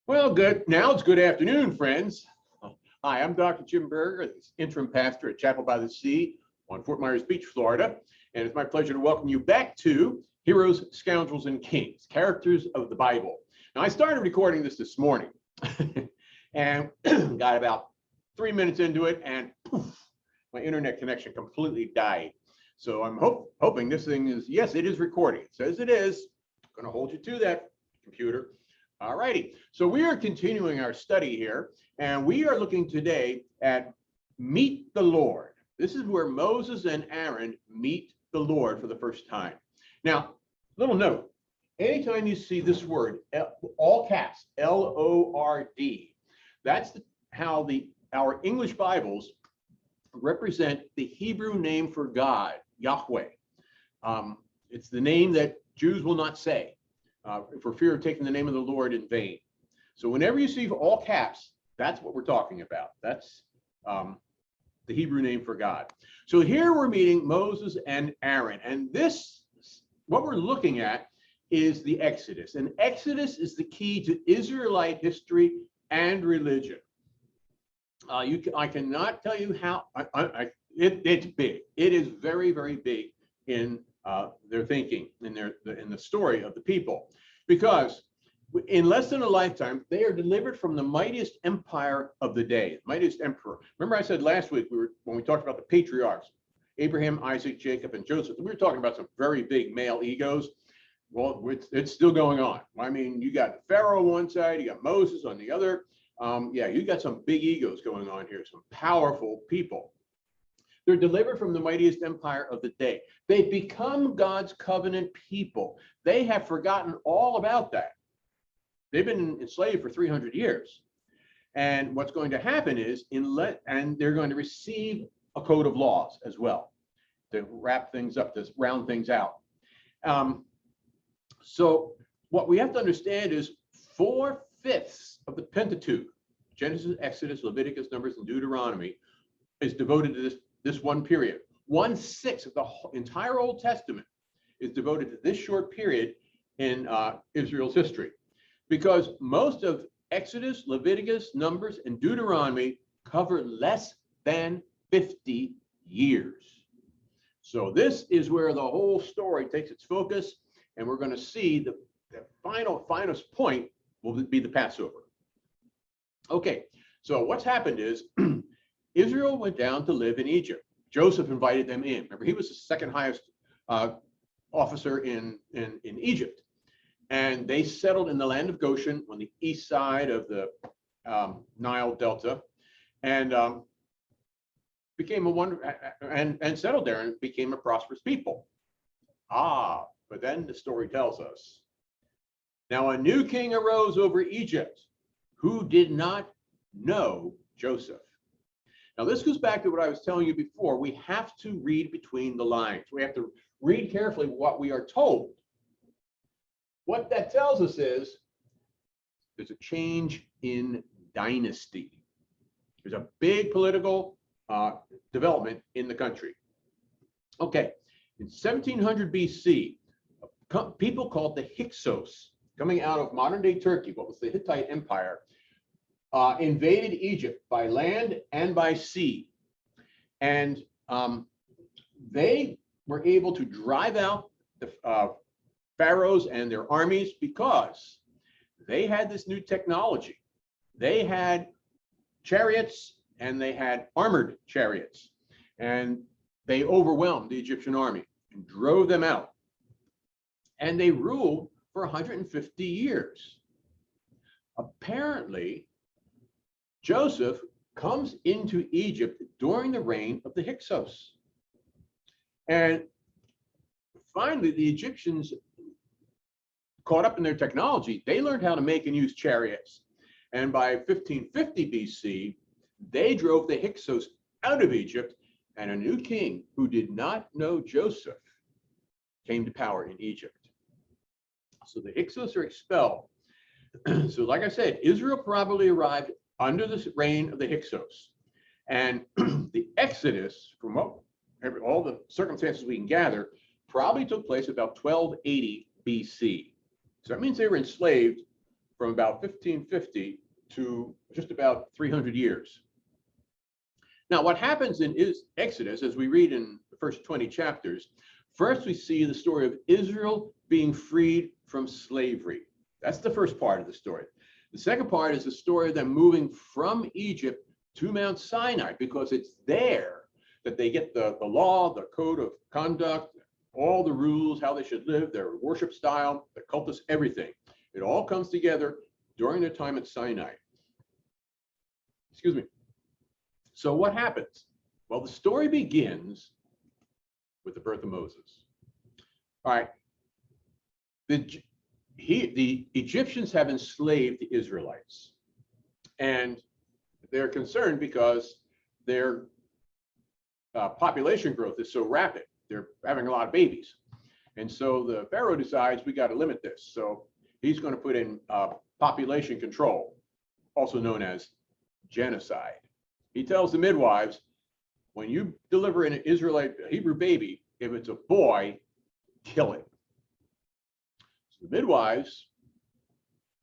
Well, good. Now it's good afternoon, friends. Hi, I'm Dr. Jim Berger, interim pastor at Chapel by the Sea on Fort Myers Beach, Florida. And it's my pleasure to welcome you back to Heroes, Scoundrels, and Kings, Characters of the Bible. Now, I started recording this morning and got about 3 minutes into it, and poof, my internet connection completely died. So I'm hoping this thing is, yes, it is recording. It says it is. I'm going to hold you to that, computer. All righty, so we are continuing our study here, and we are looking today at meet the Lord. This is where Moses and Aaron meet the Lord for the first time. Now, little note, anytime you see this word, all caps, L-O-R-D, that's how our English Bibles represent the Hebrew name for God, Yahweh. It's the name that Jews will not say. For fear of taking the name of the Lord in vain. So whenever you see all caps, that's what we're talking about. That's the Hebrew name for God. So here we're meeting Moses and Aaron. And what we're looking at is the Exodus. And Exodus is the key to Israelite history and religion. I cannot tell you how, it's big. It is very, very big in their thinking, in the story of the people, because in less than a lifetime they are delivered from the mightiest empire of the day, mightiest emperor. Remember I said last week when we talked about the patriarchs, Abraham, Isaac, Jacob, and Joseph, we were talking about some very big male egos. Well, it's still going on. I mean, you got Pharaoh on one side, you got Moses on the other. Yeah, you got some big egos going on here, some powerful people. They're delivered from the mightiest empire of the day. They become God's covenant people. They have forgotten all about that. They've been enslaved for 300 years. And what's going to happen is, and they're going to receive a code of laws as well to wrap things up, to round things out. So what we have to understand is 4/5 of the Pentateuch, Genesis, Exodus, Leviticus, Numbers, and Deuteronomy, is devoted to this one period. 1/6 of the entire Old Testament is devoted to this short period in Israel's history, because most of Exodus, Leviticus, Numbers, and Deuteronomy cover less than 50 years. So this is where the whole story takes its focus, and we're going to see the finest point will be the Passover. Okay, so what's happened is Israel went down to live in Egypt. Joseph invited them in. Remember, he was the second highest officer in Egypt. And they settled in the land of Goshen on the east side of the Nile Delta, and became and settled there and became a prosperous people. But then the story tells us, now a new king arose over Egypt who did not know Joseph. Now, this goes back to what I was telling you before. We have to read between the lines. We have to read carefully what we are told. What that tells us is there's a change in dynasty. There's a big political development in the country. Okay, in 1700 BC, people called the Hyksos, coming out of modern-day Turkey, what was the Hittite Empire, invaded Egypt by land and by sea. And they were able to drive out the pharaohs and their armies because they had this new technology. They had chariots and they had armored chariots. And they overwhelmed the Egyptian army and drove them out. And they ruled for 150 years. Apparently, Joseph comes into Egypt during the reign of the Hyksos. And finally, the Egyptians, caught up in their technology, they learned how to make and use chariots. And by 1550 BC, they drove the Hyksos out of Egypt, and a new king who did not know Joseph came to power in Egypt. So the Hyksos are expelled. So like I said, Israel probably arrived under the reign of the Hyksos. And the Exodus, from all the circumstances we can gather, probably took place about 1280 BC. So that means they were enslaved from about 1550 to just about 300 years. Now, what happens in Exodus, as we read in the first 20 chapters, first we see the story of Israel being freed from slavery. That's the first part of the story. The second part is the story of them moving from Egypt to Mount Sinai, because it's there that they get the law, the code of conduct, all the rules, how they should live, their worship style, the cultus, everything. It all comes together during their time at Sinai. Excuse me. So what happens? Well, the story begins with the birth of Moses. All right. The Egyptians have enslaved the Israelites, and they're concerned because their population growth is so rapid. They're having a lot of babies. And so the Pharaoh decides we got to limit this. So he's going to put in population control, also known as genocide. He tells the midwives, when you deliver an Israelite Hebrew baby, if it's a boy, kill it. So the midwives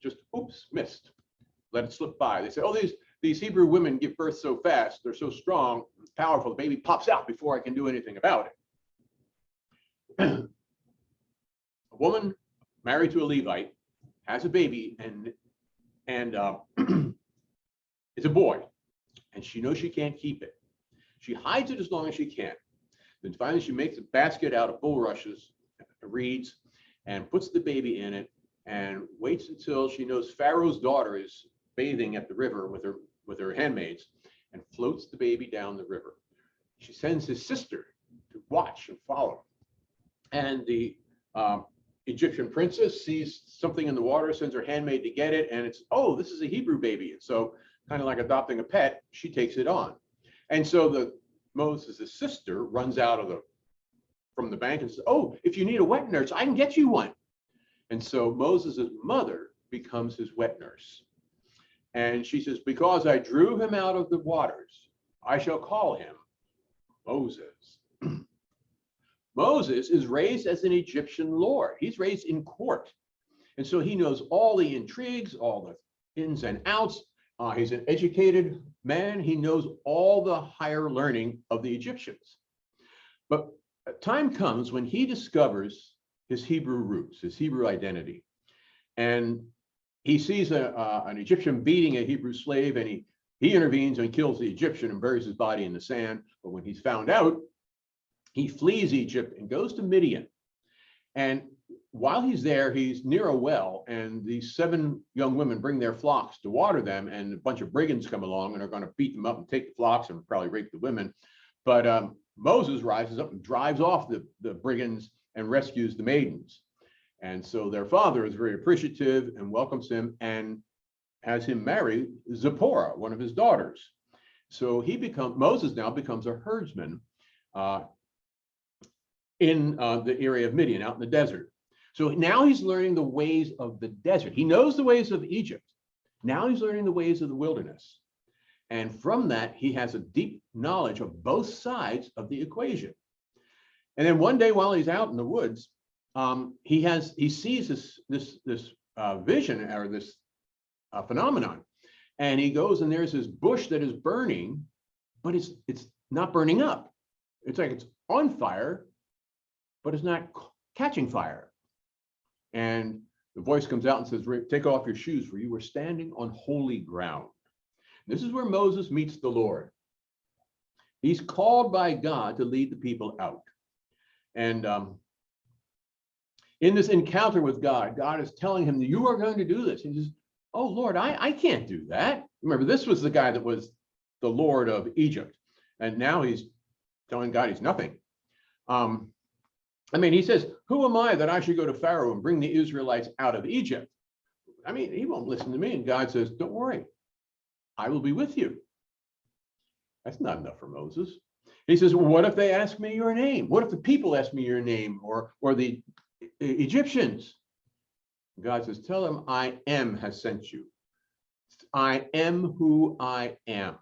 just, oops, missed, let it slip by. They say, oh, these Hebrew women give birth so fast, they're so strong, powerful, the baby pops out before I can do anything about it. A woman married to a Levite has a baby, and it's a boy, and she knows she can't keep it. She hides it as long as she can. Then finally she makes a basket out of bulrushes, reeds, and puts the baby in it, and waits until she knows Pharaoh's daughter is bathing at the river with her handmaids, and floats the baby down the river. She sends his sister to watch and follow. And the Egyptian princess sees something in the water, sends her handmaid to get it, and it's, oh, this is a Hebrew baby. And so, kind of like adopting a pet, she takes it on. And so Moses' sister runs out from the bank and says, oh, if you need a wet nurse, I can get you one. And so Moses' mother becomes his wet nurse. And she says, because I drew him out of the waters, I shall call him Moses. Moses is raised as an Egyptian lord. He's raised in court. And so he knows all the intrigues, all the ins and outs. He's an educated man. He knows all the higher learning of the Egyptians. But a time comes when he discovers his Hebrew roots, his Hebrew identity. And he sees an Egyptian beating a Hebrew slave, and he intervenes and kills the Egyptian and buries his body in the sand. But when he's found out, he flees Egypt and goes to Midian. And while he's there, he's near a well, and these 7 young women bring their flocks to water them, and a bunch of brigands come along and are going to beat them up and take the flocks and probably rape the women. But Moses rises up and drives off the brigands and rescues the maidens. And so their father is very appreciative and welcomes him and has him marry Zipporah, one of his daughters. So Moses now becomes a herdsman in the area of Midian, out in the desert. So now he's learning the ways of the desert. He knows the ways of Egypt. Now he's learning the ways of the wilderness. And from that, he has a deep knowledge of both sides of the equation. And then one day while he's out in the woods, he sees this vision, or this phenomenon. And he goes, and there's this bush that is burning, but it's not burning up. It's like it's on fire, but it's not catching fire. And the voice comes out and says, take off your shoes, for you are standing on holy ground. This is where Moses meets the Lord. He's called by God to lead the people out. And in this encounter with God, God is telling him that you are going to do this. He says, oh, Lord, I can't do that. Remember, this was the guy that was the Lord of Egypt. And now he's telling God he's nothing. He says, who am I that I should go to Pharaoh and bring the Israelites out of Egypt? He won't listen to me. And God says, don't worry, I will be with you. That's not enough for Moses. He says, well, what if they ask me your name? What if the people ask me your name, or the Egyptians? God says, tell them I am has sent you. I am who I am.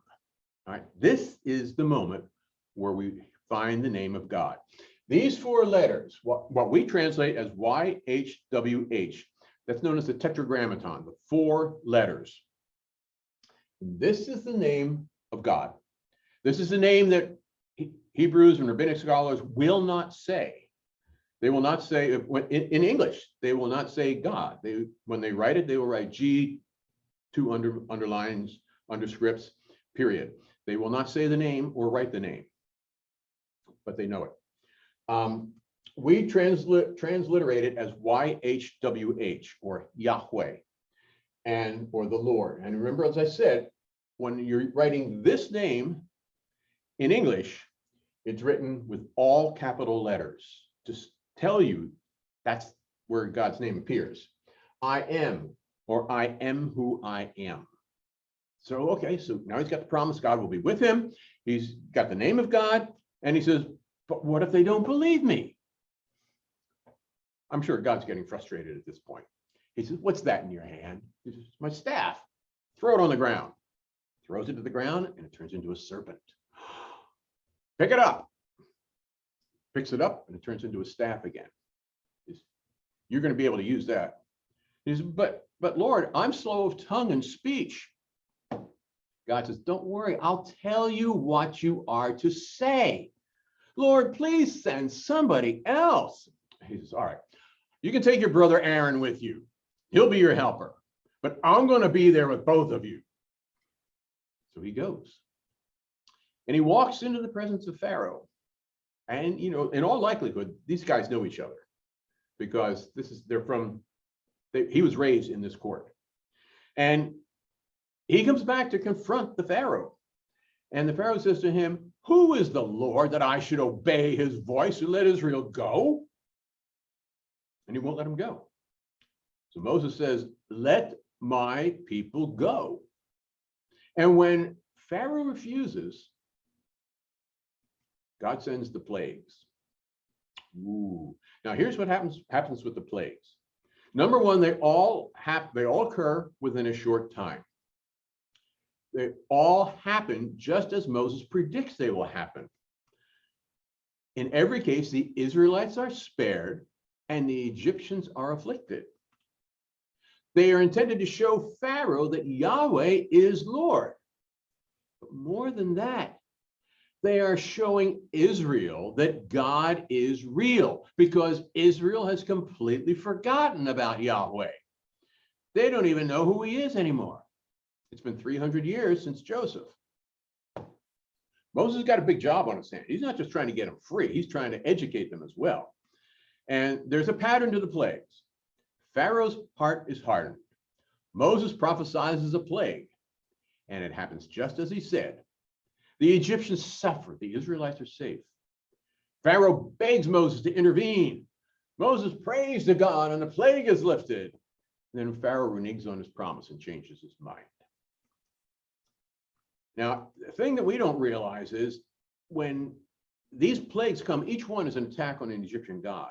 All right. This is the moment where we find the name of God. These 4 letters, what we translate as YHWH, That's known as the Tetragrammaton, the 4 letters. This is the name of God. This is the name that Hebrews and rabbinic scholars will not say. They will not say, in English, they will not say God. When they write it, they will write G, 2 underlines, underscripts, period. They will not say the name or write the name, but they know it. We transliterate it as YHWH, or Yahweh, or the Lord. And remember, as I said, when you're writing this name in English, it's written with all capital letters to tell you that's where God's name appears. I am, or I am who I am. So, okay, so now he's got the promise God will be with him. He's got the name of God, and he says, but what if they don't believe me? I'm sure God's getting frustrated at this point. He says, what's that in your hand? He says, my staff. Throw it on the ground. Throws it to the ground, and it turns into a serpent. Pick it up. Picks it up, and it turns into a staff again. You're going to be able to use that. He says, but Lord, I'm slow of tongue and speech. God says, don't worry, I'll tell you what you are to say. Lord, please send somebody else. He says, all right, you can take your brother Aaron with you. He'll be your helper, but I'm going to be there with both of you. So he goes, and he walks into the presence of Pharaoh. And, you know, in all likelihood, these guys know each other because he was raised in this court. And he comes back to confront the Pharaoh. And the Pharaoh says to him, who is the Lord that I should obey his voice and let Israel go? And he won't let him go. So Moses says, let my people go. And when Pharaoh refuses, God sends the plagues. Ooh. Now here's what happens with the plagues. Number one, they all occur within a short time. They all happen just as Moses predicts they will happen. In every case, the Israelites are spared and the Egyptians are afflicted. They are intended to show Pharaoh that Yahweh is Lord. But more than that, they are showing Israel that God is real, because Israel has completely forgotten about Yahweh. They don't even know who he is anymore. It's been 300 years since Joseph. Moses got a big job on his hands. He's not just trying to get them free. He's trying to educate them as well. And there's a pattern to the plagues. Pharaoh's heart is hardened. Moses prophesies a plague, and it happens just as he said. The Egyptians suffer. The Israelites are safe. Pharaoh begs Moses to intervene. Moses prays to God, and the plague is lifted. And then Pharaoh reneges on his promise and changes his mind. Now, the thing that we don't realize is when these plagues come, each one is an attack on an Egyptian god.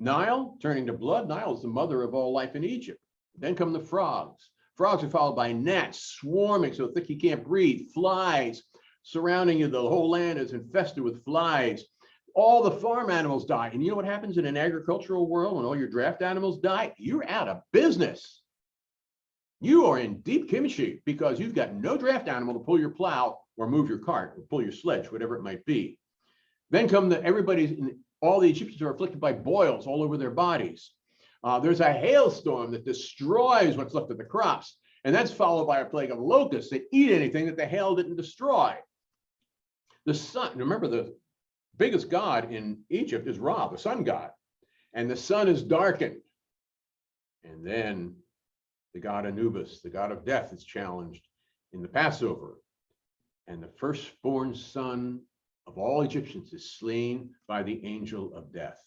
Nile turning to blood. Nile is the mother of all life in Egypt. Then come the frogs. Frogs are followed by gnats swarming so thick you can't breathe. Flies surrounding you. The whole land is infested with flies. All the farm animals die. And you know what happens in an agricultural world when all your draft animals die? You're out of business. You are in deep kimchi because you've got no draft animal to pull your plow or move your cart or pull your sledge, whatever it might be. Then come all the Egyptians are afflicted by boils all over their bodies. There's a hailstorm that destroys what's left of the crops. And that's followed by a plague of locusts that eat anything that the hail didn't destroy. The sun, remember, the biggest god in Egypt is Ra, the sun god. And the sun is darkened. And then the god Anubis, the god of death, is challenged in the Passover. And the firstborn son of all Egyptians is slain by the angel of death.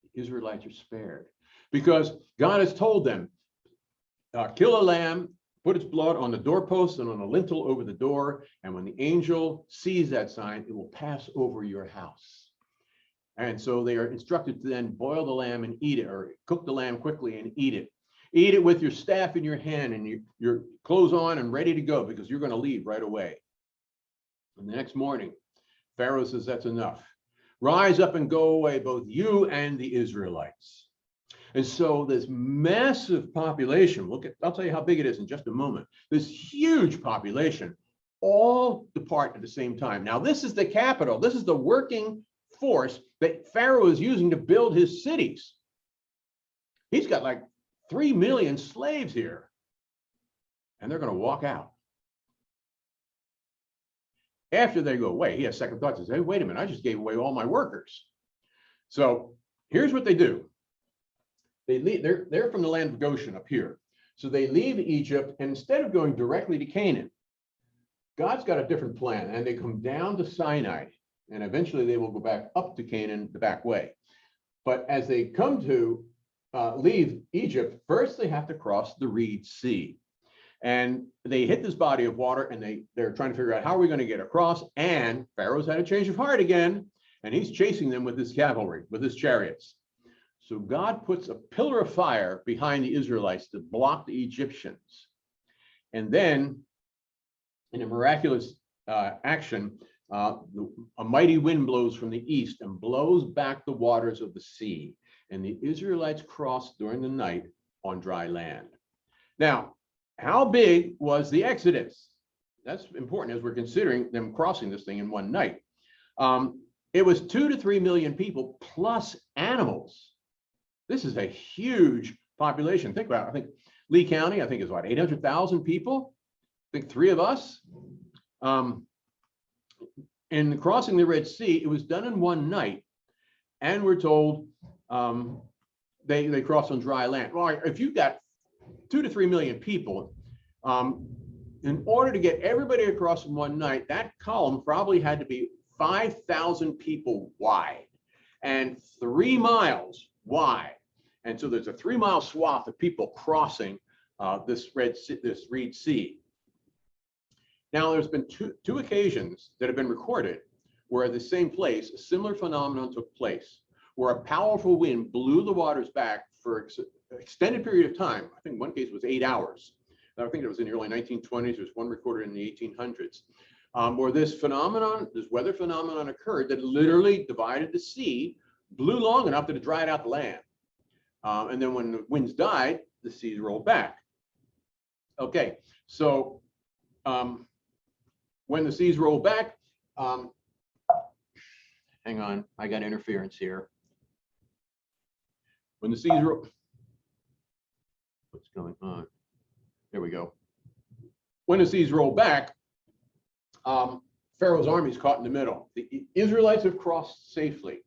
The Israelites are spared because God has told them, kill a lamb, put its blood on the doorpost and on a lintel over the door. And when the angel sees that sign, it will pass over your house. And so they are instructed to then boil the lamb and eat it, or cook the lamb quickly and eat it. Eat it with your staff in your hand and your clothes on and ready to go, because you're going to leave right away. And the next morning, Pharaoh says, that's enough. Rise up and go away, both you and the Israelites. And so this massive population, I'll tell you how big it is in just a moment. This huge population all depart at the same time. Now, this is the capital. This is the working force that Pharaoh is using to build his cities. He's got like 3 million slaves here, and they're going to walk out. After they go away, he has second thoughts and says, hey, wait a minute, I just gave away all my workers. So here's what they do. They leave, they're from the land of Goshen up here. So they leave Egypt, and instead of going directly to Canaan, God's got a different plan, and they come down to Sinai, and eventually they will go back up to Canaan the back way. But as they come to leave Egypt, first they have to cross the Reed Sea. And they hit this body of water, and they're trying to figure out how are we going to get across. And Pharaoh's had a change of heart again, and he's chasing them with his cavalry, with his chariots. So God puts a pillar of fire behind the Israelites to block the Egyptians. And then, in a miraculous action, a mighty wind blows from the east and blows back the waters of the sea. And the Israelites cross during the night on dry land. Now, how big was the Exodus? That's important as we're considering them crossing this thing in one night. It was 2 to 3 million people plus animals. This is a huge population. Think about it. I think Lee County, I think is what, 800,000 people? I think 3 of us. In crossing the Red Sea, it was done in one night. And we're told they crossed on dry land. Well, if you've got 2 to 3 million people, in order to get everybody across in one night, that column probably had to be 5,000 people wide and 3 miles wide. And so there's a 3-mile swath of people crossing this Reed Sea. Now, there's been two occasions that have been recorded where at the same place, a similar phenomenon took place, where a powerful wind blew the waters back for an extended period of time. I think one case was 8 hours. I think it was in the early 1920s. There's one recorded in the 1800s, where this weather phenomenon occurred that literally divided the sea, blew long enough that it dried out the land. And then when the winds died, the seas rolled back. Okay, so when the seas rolled back, hang on, I got interference here. When the seas roll, what's going on? There we go. When the seas roll back, Pharaoh's army is caught in the middle. The Israelites have crossed safely.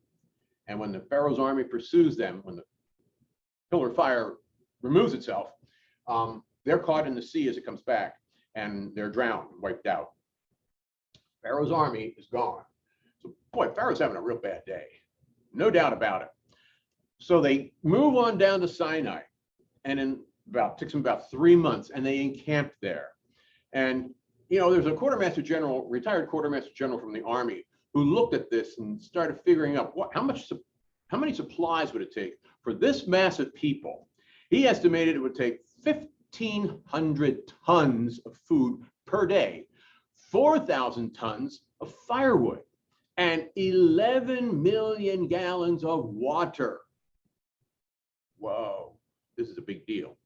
And when the Pharaoh's army pursues them, when the pillar of fire removes itself, they're caught in the sea as it comes back, and they're drowned, wiped out. Pharaoh's army is gone. So, boy, Pharaoh's having a real bad day. No doubt about it. So they move on down to Sinai, and takes them about 3 months, and they encamped there. And there's a retired quartermaster general from the army, who looked at this and started figuring out how many supplies would it take for this mass of people. He estimated it would take 1,500 tons of food per day, 4,000 tons of firewood, and 11 million gallons of water. Whoa, this is a big deal.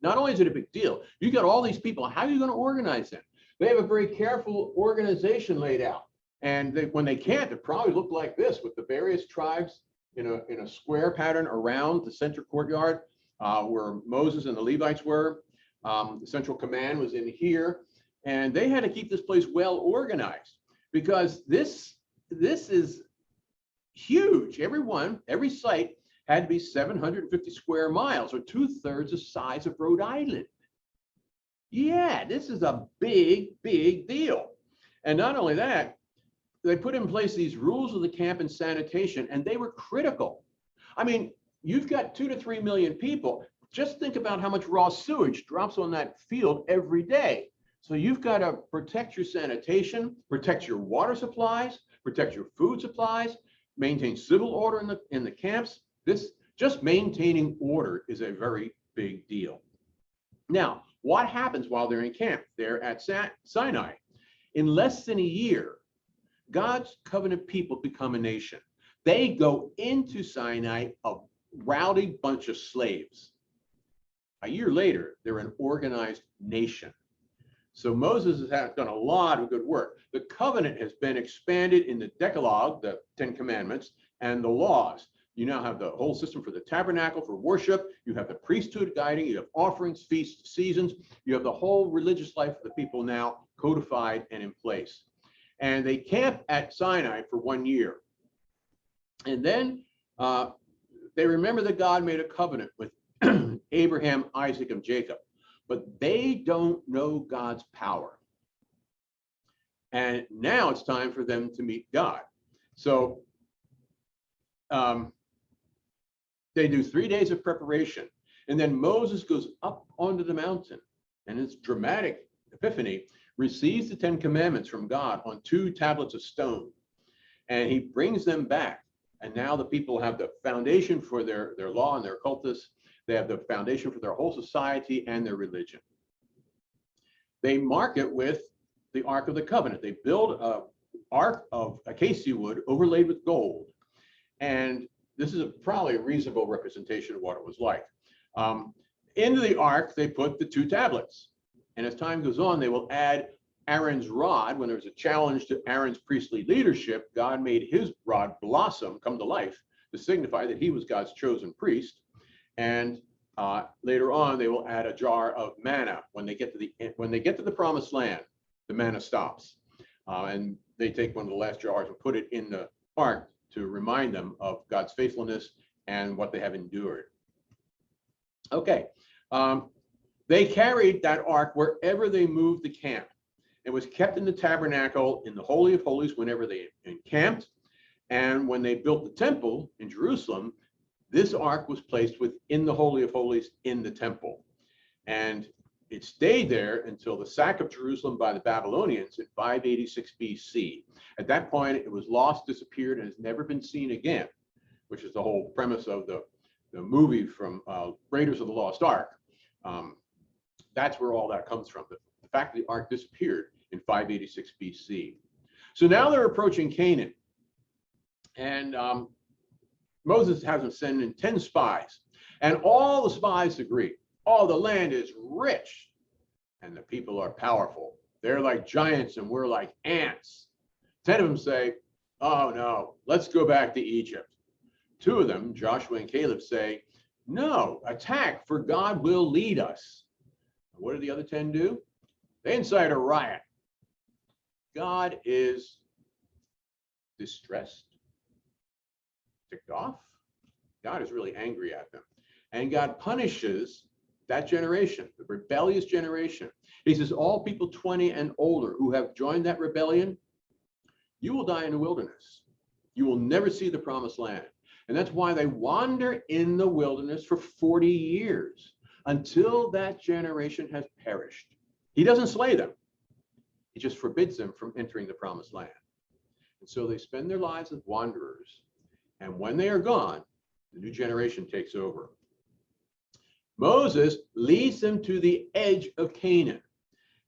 Not only is it a big deal, you got all these people. How are you going to organize them? They have a very careful organization laid out. And when they can't, it probably looked like this, with the various tribes in a square pattern around the central courtyard where Moses and the Levites were. The central command was in here. And they had to keep this place well organized, because this is huge. Every site had to be 750 square miles, or 2/3 the size of Rhode Island. Yeah, this is a big, big deal. And not only that, they put in place these rules of the camp and sanitation, and they were critical. I mean, you've got 2 to 3 million people. Just think about how much raw sewage drops on that field every day. So you've got to protect your sanitation, protect your water supplies, protect your food supplies, maintain civil order in the camps. Just maintaining order is a very big deal. Now, what happens while they're in camp? They're at Sinai. In less than a year, God's covenant people become a nation. They go into Sinai, a rowdy bunch of slaves. A year later, they're an organized nation. So Moses has done a lot of good work. The covenant has been expanded in the Decalogue, the Ten Commandments, and the laws. You now have the whole system for the tabernacle, for worship. You have the priesthood guiding. You have offerings, feasts, seasons. You have the whole religious life of the people now codified and in place. And they camp at Sinai for 1 year. And then they remember that God made a covenant with Abraham, Isaac, and Jacob. But they don't know God's power. And now it's time for them to meet God. So they do 3 days of preparation. And then Moses goes up onto the mountain, and it's dramatic epiphany, receives the 10 Commandments from God on 2 tablets of stone. And he brings them back. And now the people have the foundation for their law and their cultus. They have the foundation for their whole society and their religion. They mark it with the Ark of the Covenant. They build an ark of acacia wood overlaid with gold. And this is probably a reasonable representation of what it was like. Into the ark, they put the 2 tablets. And as time goes on, they will add Aaron's rod. When there was a challenge to Aaron's priestly leadership, God made his rod blossom, come to life, to signify that he was God's chosen priest. And later on, they will add a jar of manna. When they get to the promised land, the manna stops, and they take one of the last jars and put it in the ark to remind them of God's faithfulness and what they have endured. Okay, they carried that ark wherever they moved the camp. It was kept in the tabernacle in the Holy of Holies whenever they encamped, and when they built the temple in Jerusalem, this ark was placed within the Holy of Holies in the temple. And it stayed there until the sack of Jerusalem by the Babylonians in 586 BC. At that point, it was lost, disappeared, and has never been seen again, which is the whole premise of the movie from Raiders of the Lost Ark. That's where all that comes from. The fact that the ark disappeared in 586 BC. So now they're approaching Canaan. And Moses has them send in 10 spies, and all the spies agree. Oh, the land is rich, and the people are powerful. They're like giants, and we're like ants. 10 of them say, oh no, let's go back to Egypt. 2 of them, Joshua and Caleb, say, no, attack, for God will lead us. What do the other 10 do? They incite a riot. God is distressed, ticked off. God is really angry at them. And God punishes that generation, the rebellious generation. He says, all people 20 and older who have joined that rebellion, you will die in the wilderness. You will never see the promised land. And that's why they wander in the wilderness for 40 years until that generation has perished. He doesn't slay them. He just forbids them from entering the promised land. And so they spend their lives as wanderers. And when they are gone, the new generation takes over. Moses leads them to the edge of Canaan.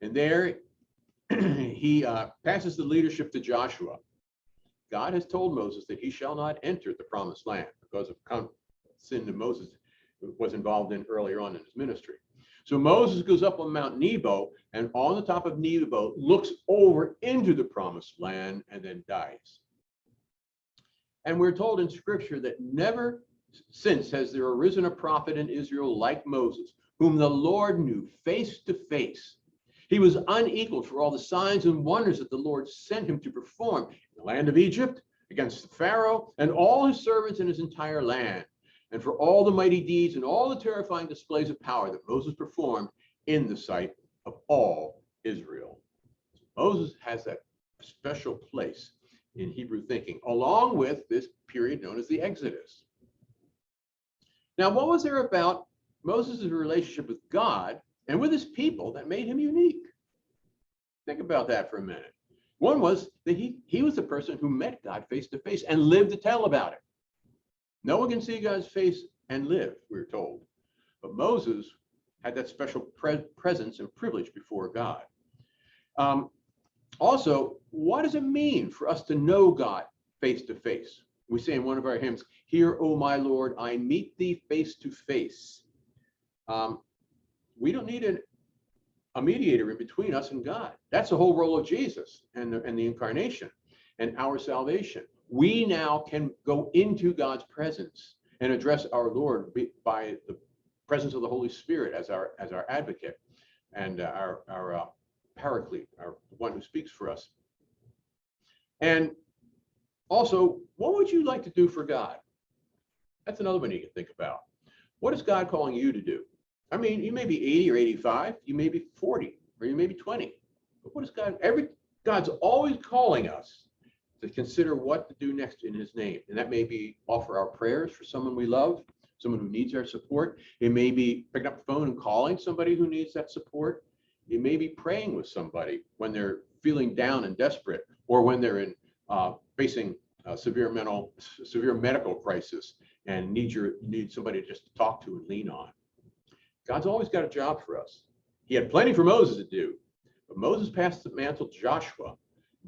And there he passes the leadership to Joshua. God has told Moses that he shall not enter the promised land because of sin that Moses was involved in earlier on in his ministry. So Moses goes up on Mount Nebo, and on the top of Nebo looks over into the promised land and then dies. And we're told in scripture that never since has there arisen a prophet in Israel like Moses, whom the Lord knew face to face. He was unequaled for all the signs and wonders that the Lord sent him to perform in the land of Egypt, against Pharaoh and all his servants in his entire land, and for all the mighty deeds and all the terrifying displays of power that Moses performed in the sight of all Israel. Moses has that special place in Hebrew thinking, along with this period known as the Exodus. Now, what was there about Moses' relationship with God and with his people that made him unique? Think about that for a minute. One was that he was the person who met God face to face and lived to tell about it. No one can see God's face and live, we're told. But Moses had that special presence and privilege before God. Also, what does it mean for us to know God face to face? We say in one of our hymns, "Here, O my Lord, I meet thee face to face." We don't need a mediator in between us and God. That's the whole role of Jesus and the incarnation and our salvation. We now can go into God's presence and address our Lord by the presence of the Holy Spirit as our advocate and our paraclete, our one who speaks for us. And also, what would you like to do for God? That's another one you can think about. What is God calling you to do? I mean, you may be 80 or 85, you may be 40, or you may be 20. But what is God? God's always calling us to consider what to do next in his name. And that may be offer our prayers for someone we love, someone who needs our support. It may be picking up the phone and calling somebody who needs that support. It may be praying with somebody when they're feeling down and desperate, or when they're in facing severe medical crisis and need somebody just to talk to and lean on. God's always got a job for us. He had plenty for Moses to do, but Moses passed the mantle to Joshua.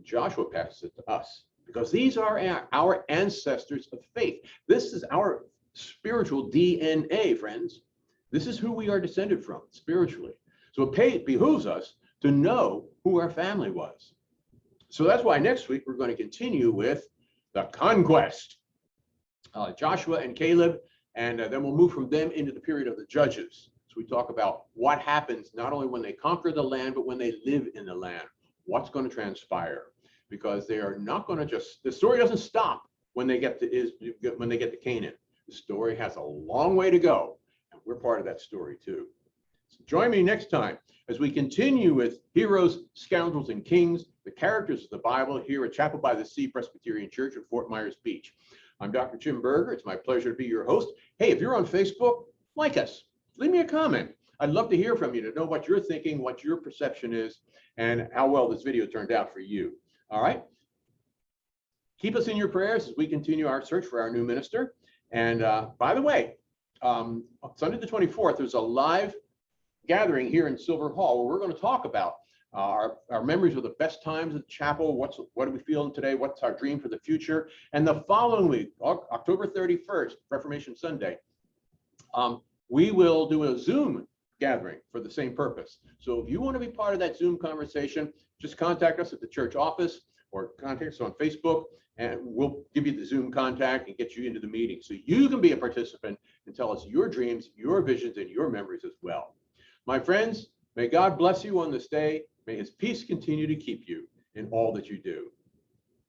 Joshua passes it to us, because these are our ancestors of faith. This is our spiritual DNA, friends. This is who we are descended from spiritually. So it behooves us to know who our family was. So that's why next week we're going to continue with the conquest, Joshua and Caleb, and then we'll move from them into the period of the judges. So we talk about what happens not only when they conquer the land, but when they live in the land. What's going to transpire? Because they are not going to the story doesn't stop when they get to Canaan. The story has a long way to go, and we're part of that story too. So join me next time as we continue with Heroes, Scoundrels, and Kings, the characters of the Bible here at Chapel by the Sea Presbyterian Church in Fort Myers Beach. I'm Dr. Jim Berger. It's my pleasure to be your host. Hey, if you're on Facebook, like us. Leave me a comment. I'd love to hear from you, to know what you're thinking, what your perception is, and how well this video turned out for you. All right? Keep us in your prayers as we continue our search for our new minister. And by the way, Sunday the 24th, there's a live gathering here in Silver Hall where we're going to talk about our memories of the best times at the chapel. What are we feeling today? What's our dream for the future? And the following week, October 31st, Reformation Sunday, we will do a Zoom gathering for the same purpose. So if you want to be part of that Zoom conversation, just contact us at the church office or contact us on Facebook, and we'll give you the Zoom contact and get you into the meeting so you can be a participant and tell us your dreams, your visions, and your memories as well. My friends, may God bless you on this day. May his peace continue to keep you in all that you do.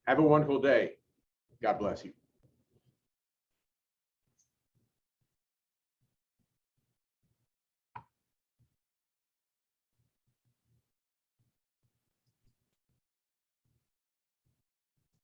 Have a wonderful day. God bless you.